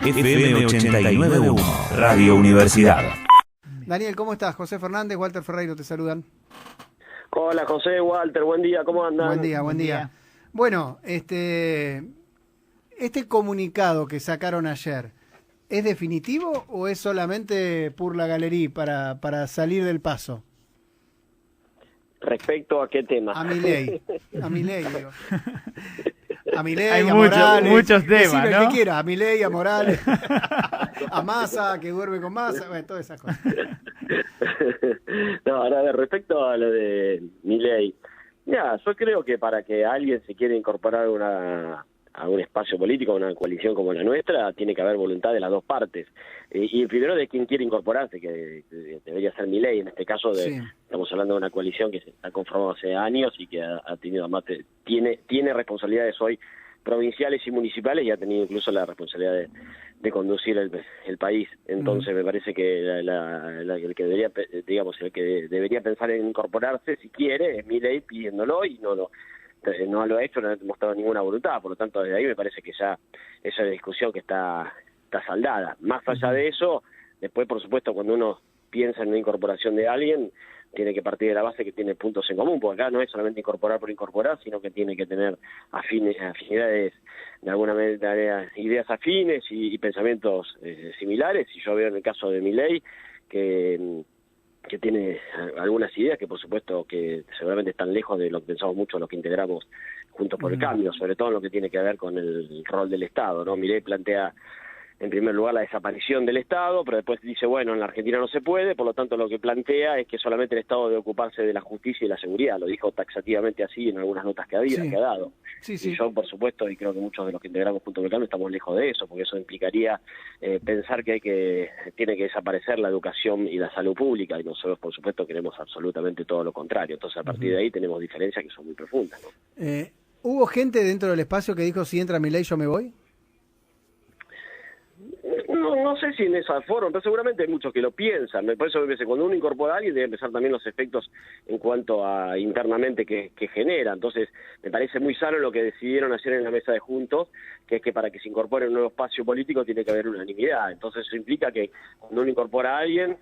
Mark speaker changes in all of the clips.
Speaker 1: FM 89.1, Radio Universidad.
Speaker 2: Daniel, ¿cómo estás? José Fernández, Walter Ferreiro te saludan.
Speaker 3: Hola José, Walter, buen día, ¿cómo andan?
Speaker 2: Buen día. Bueno, este comunicado que sacaron ayer, ¿es definitivo o es solamente por la galería para salir del paso?
Speaker 3: ¿Respecto a qué tema?
Speaker 2: A Milei, digo. A Milei,
Speaker 4: Hay
Speaker 2: a Morales.
Speaker 4: muchos temas,
Speaker 2: decime
Speaker 4: ¿no?
Speaker 2: el que quiera, a Milei, a Morales, a Massa, que duerme con Massa, bueno, todas esas cosas.
Speaker 3: No, ahora respecto a lo de Milei, mira, yo creo que para que alguien se quiera incorporar a un espacio político, a una coalición como la nuestra, tiene que haber voluntad de las dos partes. Y primero de quien quiere incorporarse, que debería ser Milei, en este caso
Speaker 2: Sí.
Speaker 3: estamos hablando de una coalición que se está conformando hace años y que ha tenido además tiene responsabilidades hoy provinciales y municipales y ha tenido incluso la responsabilidad de conducir el país. Entonces me parece que el que debería, digamos, el que debería pensar en incorporarse, si quiere, es Milei pidiéndolo y no lo ha hecho, no ha demostrado ninguna voluntad. Por lo tanto, desde ahí me parece que ya esa discusión que está saldada. Más allá de eso, después, por supuesto, cuando uno piensa en una incorporación de alguien, tiene que partir de la base que tiene puntos en común, porque acá no es solamente incorporar por incorporar, sino que tiene que tener afinidades, de alguna manera, ideas afines y pensamientos similares. Y yo veo en el caso de Milei que tiene algunas ideas que, por supuesto, que seguramente están lejos de lo que pensamos mucho los que integramos Juntos por el Cambio, sobre todo en lo que tiene que ver con el rol del Estado, ¿no? Milei plantea, en primer lugar, la desaparición del Estado, pero después dice, bueno, en la Argentina no se puede, por lo tanto lo que plantea es que solamente el Estado debe ocuparse de la justicia y la seguridad. Lo dijo taxativamente así en algunas notas que ha dado.
Speaker 2: Sí.
Speaker 3: Y yo, por supuesto, y creo que muchos de los que integramos Juntos por el Cambio estamos lejos de eso, porque eso implicaría pensar que tiene que desaparecer la educación y la salud pública, y nosotros, por supuesto, queremos absolutamente todo lo contrario. Entonces, a partir de ahí tenemos diferencias que son muy profundas, ¿no?
Speaker 2: ¿Hubo gente dentro del espacio que dijo, si entra Milei yo me voy?
Speaker 3: No sé si en esa forma, pero seguramente hay muchos que lo piensan. Por eso cuando uno incorpora a alguien debe empezar también los efectos en cuanto a internamente que genera. Entonces me parece muy sano lo que decidieron ayer en la mesa de Juntos, que es que para que se incorpore un nuevo espacio político tiene que haber unanimidad. Entonces eso implica que cuando uno incorpora a alguien,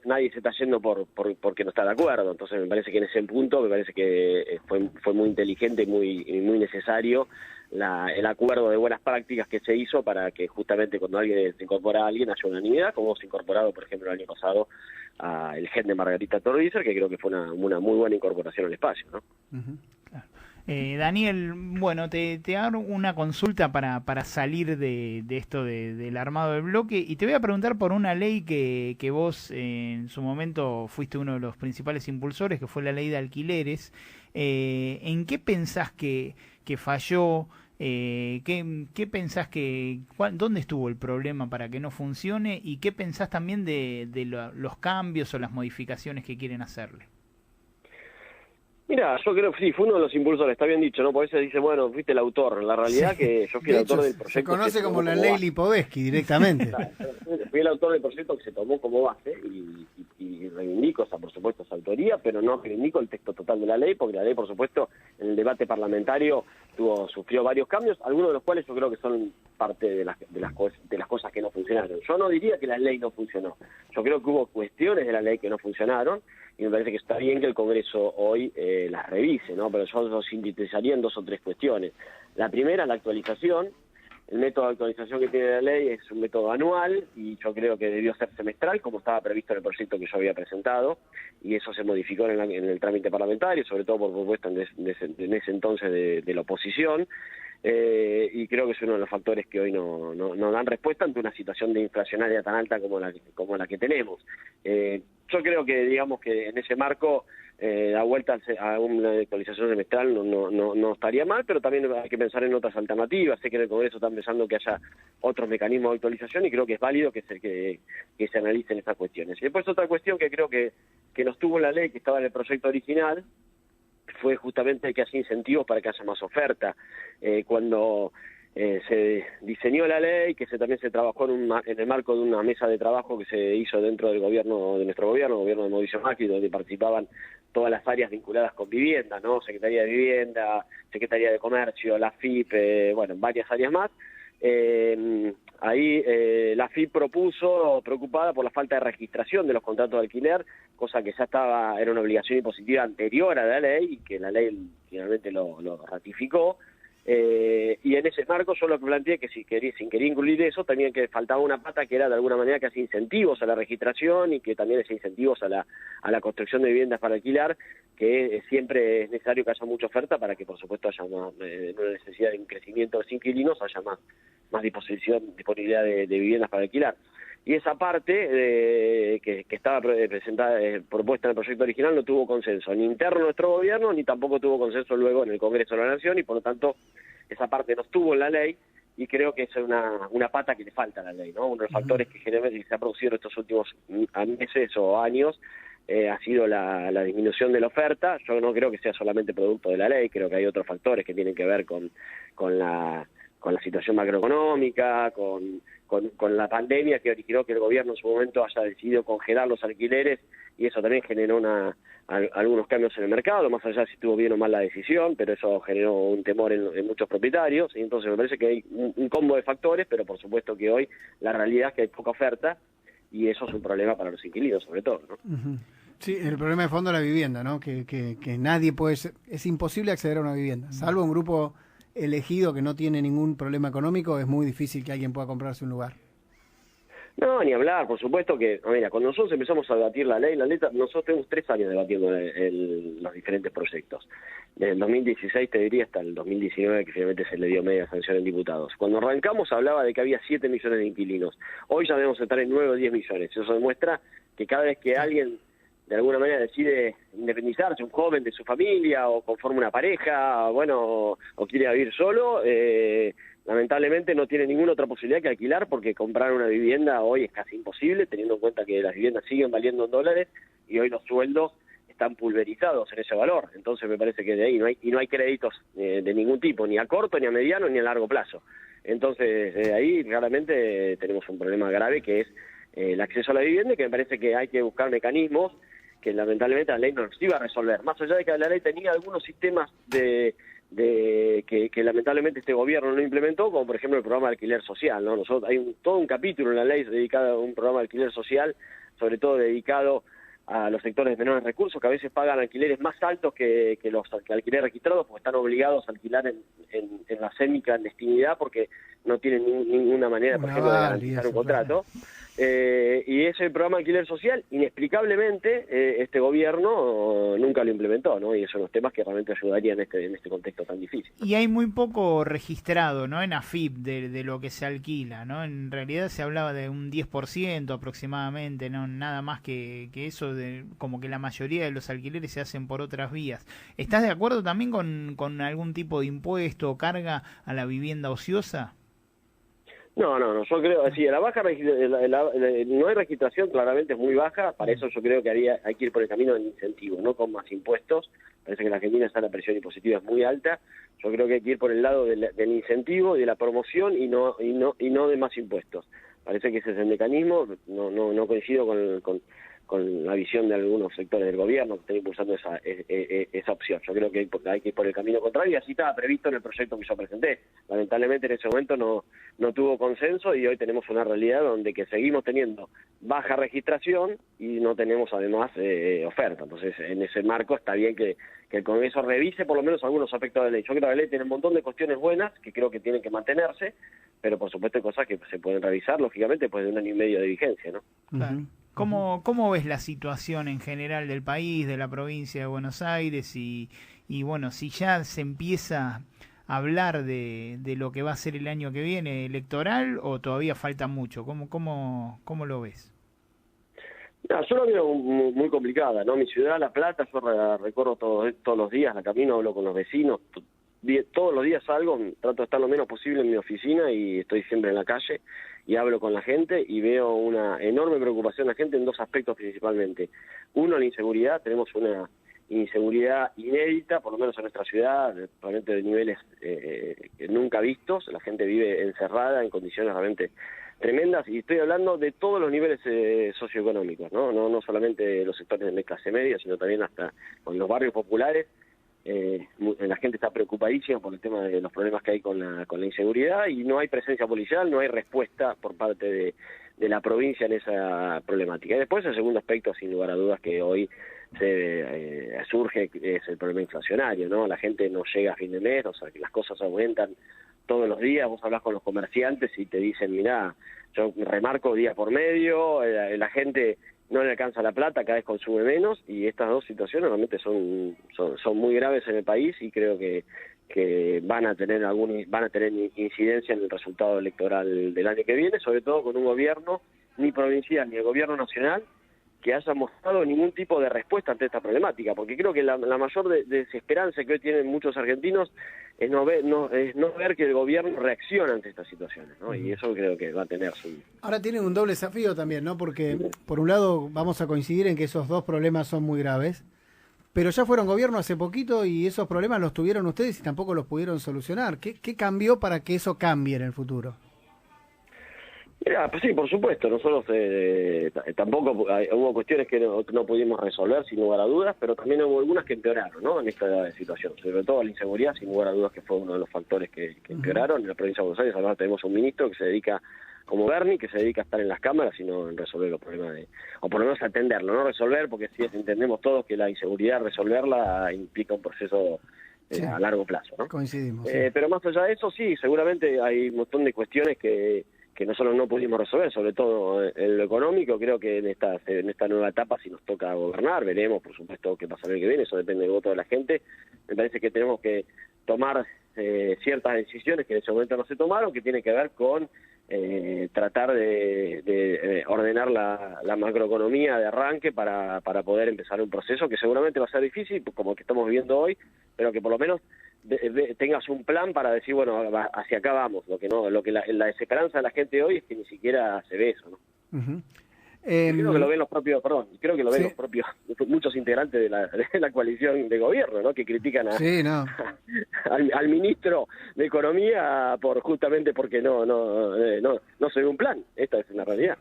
Speaker 3: nadie se está yendo porque no está de acuerdo. Entonces me parece que en ese punto me parece que fue muy inteligente y muy necesario el acuerdo de buenas prácticas que se hizo para que justamente cuando alguien se incorpora a alguien haya unanimidad, como se ha incorporado, por ejemplo, el año pasado el gen de Margarita Torricer, que creo que fue una muy buena incorporación al espacio, ¿no?
Speaker 4: Claro. Daniel, bueno, te hago una consulta para salir de esto del armado del bloque y te voy a preguntar por una ley que vos en su momento fuiste uno de los principales impulsores, que fue la ley de alquileres. ¿En qué pensás que falló? ¿Qué pensás dónde estuvo el problema para que no funcione? ¿Y qué pensás también de los cambios o las modificaciones que quieren hacerle?
Speaker 3: Mira, yo creo que sí, fue uno de los impulsores, está bien dicho, ¿no? Por eso dice, bueno, fuiste el autor. La realidad que yo fui el autor del proyecto.
Speaker 2: Se conoce como la ley Lipovetsky directamente.
Speaker 3: Claro, fui el autor del proyecto que se tomó como base y reivindico, por supuesto, esa autoría, pero no reivindico el texto total de la ley, porque la ley, por supuesto, en el debate parlamentario sufrió varios cambios, algunos de los cuales yo creo que son parte de las cosas que no funcionaron. Yo no diría que la ley no funcionó. Yo creo que hubo cuestiones de la ley que no funcionaron, y me parece que está bien que el Congreso hoy las revise, ¿no? Pero yo los sintetizaría en 2 o 3 cuestiones. La primera, la actualización. El método de actualización que tiene la ley es un método anual y yo creo que debió ser semestral, como estaba previsto en el proyecto que yo había presentado, y eso se modificó en el trámite parlamentario, sobre todo por propuesta en ese entonces de la oposición. Y creo que es uno de los factores que hoy no dan respuesta ante una situación de inflacionaria tan alta como la que tenemos. Yo creo que, digamos, que en ese marco la vuelta a una actualización semestral no estaría mal, pero también hay que pensar en otras alternativas. Sé que en el Congreso están pensando que haya otros mecanismos de actualización y creo que es válido que se analicen estas cuestiones. Y después otra cuestión que creo que nos tuvo la ley, que estaba en el proyecto original, fue justamente que haya incentivos para que haya más oferta. Cuando se diseñó la ley, que también se trabajó en el marco de una mesa de trabajo que se hizo dentro del gobierno, de nuestro gobierno de Mauricio Macri, donde participaban todas las áreas vinculadas con vivienda, ¿no? Secretaría de Vivienda, Secretaría de Comercio, la FIP, bueno, varias áreas más. ahí la AFIP propuso, preocupada por la falta de registración de los contratos de alquiler, cosa que ya era una obligación impositiva anterior a la ley y que la ley finalmente lo ratificó. Y en ese marco yo lo que planteé que si sin querer incluir eso, también que faltaba una pata que era de alguna manera que hacía incentivos a la registración y que también hacía incentivos a la construcción de viviendas para alquilar, que siempre es necesario que haya mucha oferta para que por supuesto haya una necesidad de un crecimiento de los inquilinos, haya más disponibilidad de viviendas para alquilar. Y esa parte que estaba propuesta en el proyecto original no tuvo consenso ni interno en nuestro gobierno, ni tampoco tuvo consenso luego en el Congreso de la Nación, y por lo tanto esa parte no estuvo en la ley, y creo que es una pata que le falta a la ley, ¿no? Uno de los factores que generalmente se ha producido en estos últimos meses o años ha sido la disminución de la oferta. Yo no creo que sea solamente producto de la ley, creo que hay otros factores que tienen que ver con la situación macroeconómica, con la pandemia que originó que el gobierno en su momento haya decidido congelar los alquileres, y eso también generó algunos cambios en el mercado, más allá de si estuvo bien o mal la decisión, pero eso generó un temor en muchos propietarios, y entonces me parece que hay un combo de factores, pero por supuesto que hoy la realidad es que hay poca oferta, y eso es un problema para los inquilinos sobre todo, ¿no?
Speaker 2: Uh-huh. Sí, el problema de fondo es la vivienda, ¿no? Que nadie es imposible acceder a una vivienda, salvo un grupo elegido que no tiene ningún problema económico, es muy difícil que alguien pueda comprarse un lugar.
Speaker 3: No, ni hablar, por supuesto que, mira, cuando nosotros empezamos a debatir la ley, nosotros tenemos 3 años debatiendo los diferentes proyectos. Desde el 2016, te diría, hasta el 2019, que finalmente se le dio media sanción en diputados. Cuando arrancamos hablaba de que había 7 millones de inquilinos. Hoy ya debemos estar en 9 o 10 millones. Eso demuestra que cada vez que alguien de alguna manera decide independizarse, un joven de su familia, o conforma una pareja, bueno, o quiere vivir solo, lamentablemente no tiene ninguna otra posibilidad que alquilar, porque comprar una vivienda hoy es casi imposible, teniendo en cuenta que las viviendas siguen valiendo en dólares y hoy los sueldos están pulverizados en ese valor. Entonces me parece que de ahí no hay créditos de ningún tipo, ni a corto, ni a mediano, ni a largo plazo. Entonces de ahí claramente tenemos un problema grave, que es el acceso a la vivienda, y que me parece que hay que buscar mecanismos que lamentablemente la ley no nos iba a resolver. Más allá de que la ley tenía algunos sistemas que lamentablemente este gobierno no implementó, como por ejemplo el programa de alquiler social, ¿no? Hay todo un capítulo en la ley dedicado a un programa de alquiler social, sobre todo dedicado a los sectores de menores recursos, que a veces pagan alquileres más altos que los alquileres registrados, porque están obligados a alquilar en la semiclandestinidad, porque no tienen ninguna manera, por ejemplo, de garantizar un contrato. Y ese programa de alquiler social, inexplicablemente, este gobierno nunca lo implementó, ¿no? Y esos son los temas que realmente ayudarían en este contexto tan difícil.
Speaker 4: Y hay muy poco registrado, ¿no?, en AFIP de lo que se alquila, ¿no? En realidad se hablaba de un 10% aproximadamente, no nada más que eso, como que la mayoría de los alquileres se hacen por otras vías. ¿Estás de acuerdo también con algún tipo de impuesto o carga a la vivienda ociosa?
Speaker 3: No, yo creo, sí, no hay registración, claramente es muy baja, para eso yo creo que hay que ir por el camino del incentivo, no con más impuestos. Parece que en la Argentina la presión impositiva es muy alta. Yo creo que hay que ir por el lado del incentivo y de la promoción, y no de más impuestos. Parece que ese es el mecanismo. No coincido con la visión de algunos sectores del gobierno que están impulsando esa opción. Yo creo que hay que ir por el camino contrario, y así estaba previsto en el proyecto que yo presenté. Lamentablemente en ese momento no tuvo consenso, y hoy tenemos una realidad donde que seguimos teniendo baja registración y no tenemos además oferta. Entonces en ese marco está bien que el Congreso revise por lo menos algunos aspectos de la ley. Yo creo que la ley tiene un montón de cuestiones buenas que creo que tienen que mantenerse, pero por supuesto hay cosas que se pueden revisar, lógicamente, después de 1 año y medio de vigencia, ¿no?
Speaker 4: Claro. ¿Cómo ves la situación en general del país, de la provincia de Buenos Aires, y bueno, si ya se empieza a hablar de lo que va a ser el año que viene electoral, o todavía falta mucho? ¿Cómo lo ves?
Speaker 3: No, yo lo veo muy complicada, ¿no? Mi ciudad, La Plata, yo la recorro todos los días, la camino, hablo con los vecinos, todos los días salgo, trato de estar lo menos posible en mi oficina y estoy siempre en la calle y hablo con la gente, y veo una enorme preocupación de la gente en 2 aspectos principalmente. Uno, la inseguridad. Tenemos una inseguridad inédita, por lo menos en nuestra ciudad, realmente de niveles nunca vistos. La gente vive encerrada en condiciones realmente tremendas, y estoy hablando de todos los niveles socioeconómicos, no solamente los sectores de clase media, sino también hasta con los barrios populares. la gente está preocupadísima por el tema de los problemas que hay con la inseguridad y no hay presencia policial, no hay respuesta por parte de la provincia en esa problemática. Y después el segundo aspecto, sin lugar a dudas, que hoy surge es el problema inflacionario, ¿no? La gente no llega a fin de mes, o sea, que las cosas aumentan todos los días. Vos hablas con los comerciantes y te dicen, mirá, yo remarco día por medio, la gente no le alcanza la plata, cada vez consume menos, y estas dos situaciones realmente son muy graves en el país y creo que van a tener incidencia en el resultado electoral del año que viene, sobre todo con un gobierno ni provincial ni el gobierno nacional que haya mostrado ningún tipo de respuesta ante esta problemática, porque creo que la mayor desesperanza que hoy tienen muchos argentinos es no ver que el gobierno reacciona ante estas situaciones, ¿no? Y eso creo que va a tener su...
Speaker 2: Ahora tienen un doble desafío también, ¿no? Porque por un lado vamos a coincidir en que esos dos problemas son muy graves, pero ya fueron gobierno hace poquito y esos problemas los tuvieron ustedes y tampoco los pudieron solucionar. ¿Qué cambió para que eso cambie en el futuro?
Speaker 3: Mira, pues sí, por supuesto, nosotros tampoco hubo cuestiones que no pudimos resolver sin lugar a dudas, pero también hubo algunas que empeoraron, ¿no? En esta situación, sobre todo la inseguridad, sin lugar a dudas que fue uno de los factores que empeoraron. En la provincia de Buenos Aires además tenemos un ministro que se dedica, como Bernie, que se dedica a estar en las cámaras y no en resolver los problemas, o por lo menos atenderlo, no resolver, porque sí entendemos todos que la inseguridad, resolverla implica un proceso a largo plazo, ¿no?
Speaker 2: Coincidimos.
Speaker 3: Pero más allá de eso, sí, seguramente hay un montón de cuestiones que nosotros no pudimos resolver, sobre todo en lo económico. Creo que en esta nueva etapa, si nos toca gobernar, veremos, por supuesto, qué pasa el año que viene, eso depende del voto de la gente. Me parece que tenemos que tomar ciertas decisiones que en ese momento no se tomaron, que tiene que ver con tratar de ordenar la macroeconomía de arranque para poder empezar un proceso que seguramente va a ser difícil, como el que estamos viviendo hoy, pero que por lo menos tengas un plan para decir, bueno, hacia acá vamos. Lo que la desesperanza de la gente hoy es que ni siquiera se ve eso, ¿no?
Speaker 2: Uh-huh.
Speaker 3: Creo que lo ven los propios muchos integrantes de la coalición de gobierno, ¿no? Que critican al ministro de Economía justamente porque no se ve un plan. Esta es la realidad.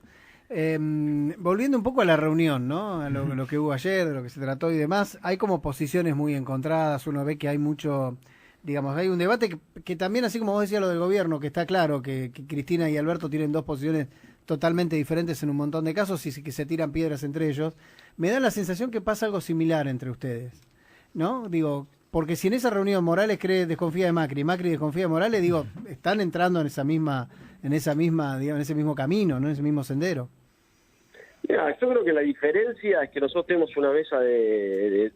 Speaker 2: Volviendo un poco a la reunión, ¿no? A lo que hubo ayer, de lo que se trató y demás, hay como posiciones muy encontradas. Uno ve que hay mucho, digamos, hay un debate que también, así como vos decías lo del gobierno, que está claro que Cristina y Alberto tienen dos posiciones totalmente diferentes en un montón de casos y que se tiran piedras entre ellos. Me da la sensación que pasa algo similar entre ustedes, ¿no? Digo, porque si en esa reunión Morales desconfía de Macri desconfía de Morales, digo, están entrando en esa misma, digamos, en ese mismo camino, ¿no? En ese mismo sendero.
Speaker 3: Mira, yo creo que la diferencia es que nosotros tenemos una mesa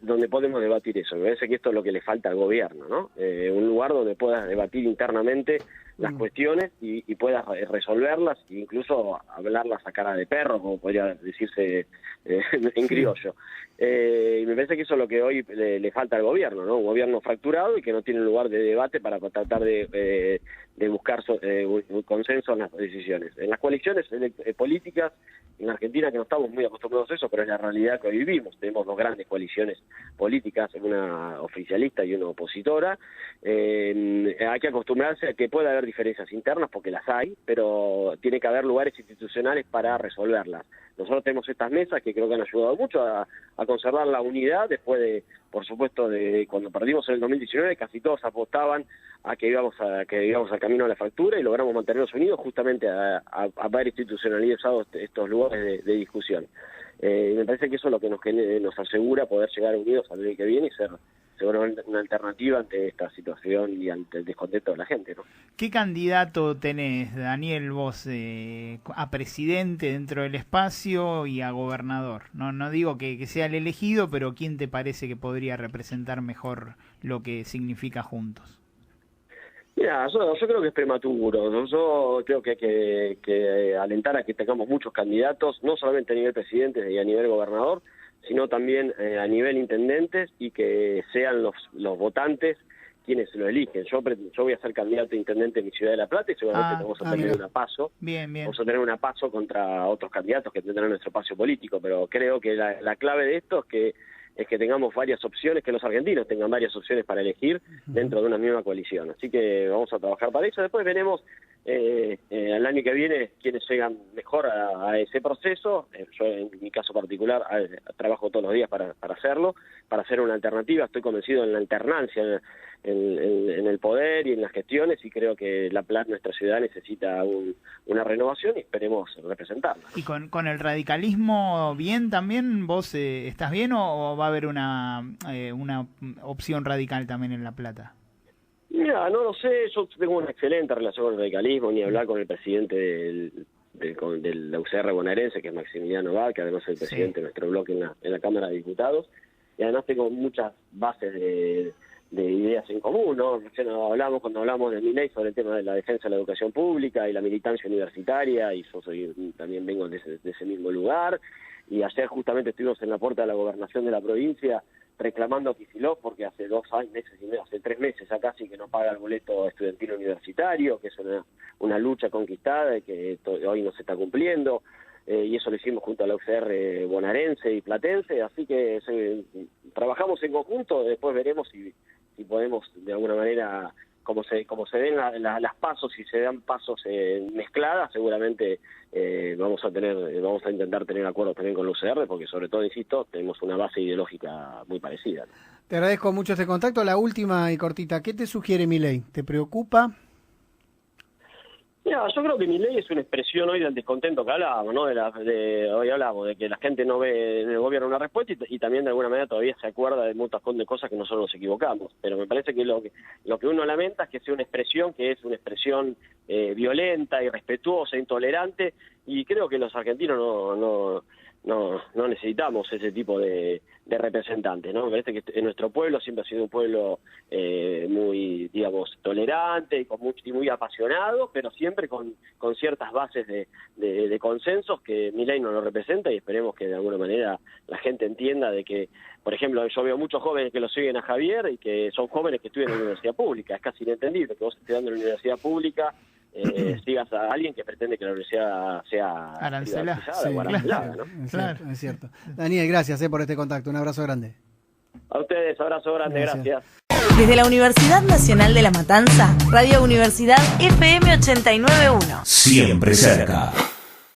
Speaker 3: donde podemos debatir eso. Me parece que esto es lo que le falta al gobierno, ¿no? Un lugar donde puedas debatir internamente las cuestiones y puedas resolverlas, e incluso hablarlas a cara de perro, como podría decirse en criollo. Y me parece que eso es lo que hoy le falta al gobierno, ¿no? Un gobierno fracturado y que no tiene lugar de debate para tratar de buscar un consenso en las decisiones. En las coaliciones políticas en Argentina, que no estamos muy acostumbrados a eso, pero es la realidad que hoy vivimos. Tenemos dos grandes coaliciones políticas, una oficialista y una opositora. Hay que acostumbrarse a que puede haber diferencias internas, porque las hay, pero tiene que haber lugares institucionales para resolverlas. Nosotros tenemos estas mesas que creo que han ayudado mucho a conservar la unidad después de, por supuesto, de cuando perdimos en el 2019, casi todos apostaban a que íbamos al camino de la fractura y logramos mantenernos unidos justamente a haber institucionalizado estos lugares de discusión. Me parece que eso es lo que nos asegura poder llegar unidos al año que viene y ser seguramente una alternativa ante esta situación y ante el descontento de la gente, ¿no?
Speaker 4: ¿Qué candidato tenés, Daniel, vos, a presidente dentro del espacio y a gobernador? No digo que sea el elegido, pero ¿quién te parece que podría representar mejor lo que significa Juntos?
Speaker 3: Mira, yo creo que es prematuro. Yo creo que hay que alentar a que tengamos muchos candidatos, no solamente a nivel presidente y a nivel gobernador, sino también a nivel intendentes, y que sean los votantes quienes lo eligen. Yo voy a ser candidato a intendente en mi ciudad de La Plata y seguramente vamos a tener una PASO.
Speaker 4: Bien.
Speaker 3: Vamos a tener una PASO contra otros candidatos que tendrán nuestro espacio político, pero creo que la clave de esto es que es que tengamos varias opciones, que los argentinos tengan varias opciones para elegir dentro de una misma coalición. Así que vamos a trabajar para eso. Después veremos al año que viene quiénes llegan mejor a ese proceso. Yo, en mi caso particular, trabajo todos los días para hacerlo, para hacer una alternativa. Estoy convencido en la alternancia en el poder y en las gestiones, y creo que nuestra ciudad necesita una renovación y esperemos representarla.
Speaker 4: ¿Y con el radicalismo bien también? ¿Vos estás bien o va a haber una opción radical también en La Plata?
Speaker 3: Mira, no lo sé, yo tengo una excelente relación con el radicalismo, ni hablar con el presidente de la UCR bonaerense, que es Maximiliano Bach, que además es el presidente de nuestro bloque en la Cámara de Diputados, y además tengo muchas bases de ideas en común, ¿no? Recién cuando hablamos de Milei sobre el tema de la defensa de la educación pública y la militancia universitaria, y yo también vengo de ese mismo lugar, y ayer justamente estuvimos en la puerta de la gobernación de la provincia reclamando a Kicillof porque hace 3 meses ya casi que no paga el boleto estudiantil universitario, que es una lucha conquistada y que hoy no se está cumpliendo, y eso lo hicimos junto a la UCR bonaerense y platense, así que trabajamos en conjunto. Después veremos si podemos de alguna manera, como se den las pasos, si se dan pasos mezcladas, seguramente vamos a intentar tener acuerdos también con la UCR, porque sobre todo, insisto, tenemos una base ideológica muy parecida, ¿no?
Speaker 2: Te agradezco mucho este contacto. La última y cortita, ¿qué te sugiere Milei? ¿Te preocupa?
Speaker 3: Mira, yo creo que Milei es una expresión hoy del descontento que hablábamos, ¿no? Hoy hablamos de que la gente no ve en el gobierno una respuesta y también de alguna manera todavía se acuerda de muchas cosas que nosotros nos equivocamos. Pero me parece que lo que uno lamenta es que sea una expresión violenta, irrespetuosa, intolerante, y creo que los argentinos no necesitamos ese tipo de representantes, ¿no? Me parece que nuestro pueblo siempre ha sido un pueblo muy, digamos, tolerante y muy apasionado, pero siempre con ciertas bases de consensos que Milei no lo representa, y esperemos que de alguna manera la gente entienda de que, por ejemplo, yo veo muchos jóvenes que lo siguen a Javier y que son jóvenes que estudian en la universidad pública. Es casi inentendible que vos estudiando en la universidad pública sigas a alguien que pretende que la universidad sea
Speaker 4: arancelada,
Speaker 3: ¿no?
Speaker 2: Es cierto. Daniel, gracias por este contacto. Un abrazo grande.
Speaker 3: A ustedes, abrazo grande, gracias.
Speaker 5: Desde la Universidad Nacional de La Matanza, Radio Universidad FM 89.1.
Speaker 1: Siempre cerca.